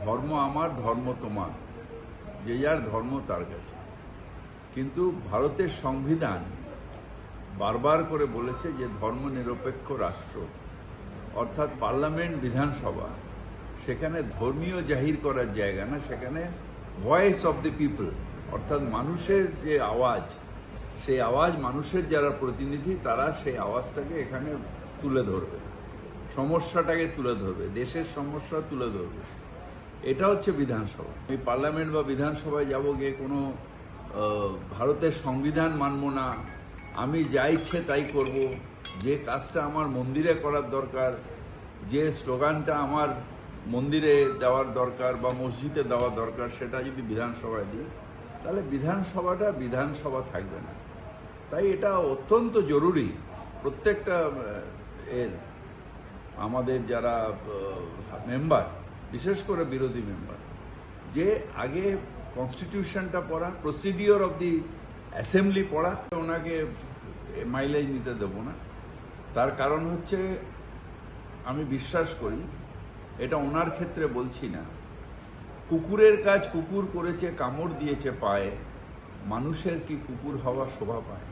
ধর্ম আমার, ধর্ম তোমার, যে যার ধর্ম তার কাছে। কিন্তু ভারতের সংবিধান বারবার করে বলেছে যে ধর্মনিরপেক্ষ রাষ্ট্র, অর্থাৎ পার্লামেন্ট, বিধানসভা, সেখানে ধর্মীয় জাহির করার জায়গা না, সেখানে ভয়েস অফ দ্য পিপল, অর্থাৎ মানুষের যে আওয়াজ, সেই আওয়াজ, মানুষের যারা প্রতিনিধি, তারা সেই আওয়াজটাকে এখানে তুলে ধরবে, সমস্যাটাকে তুলে ধরবে, দেশের সমস্যা তুলে ধরবে। এটা হচ্ছে বিধানসভা। আমি পার্লামেন্ট বা বিধানসভায় যাব গিয়ে কোনো ভারতের সংবিধান মানব না, আমি যা ইচ্ছে তাই করব, যে কাজটা আমার মন্দিরে করার দরকার, যে স্লোগানটা আমার মন্দিরে দেওয়ার দরকার বা মসজিদে দেওয়া দরকার, সেটা যদি বিধানসভায় দিই, তাহলে বিধানসভাটা বিধানসভা থাকবে না। তাই এটা অত্যন্ত জরুরি প্রত্যেকটা এর আমাদের যারা মেম্বার, বিশেষ করে বিরোধী মেম্বার, যে আগে কনস্টিটিউশনটা পড়া, প্রসিডিওর অফ দি অ্যাসেম্বলি পড়া। ওনাকে মাইলেজ নিতে দেব না। তার কারণ হচ্ছে, আমি বিশ্বাস করি, এটা ওনার ক্ষেত্রে বলছি না, কুকুরের কাজ কুকুর করেছে, কামড় দিয়েছে পায়ে, মানুষের কি কুকুর হওয়া শোভা পায়?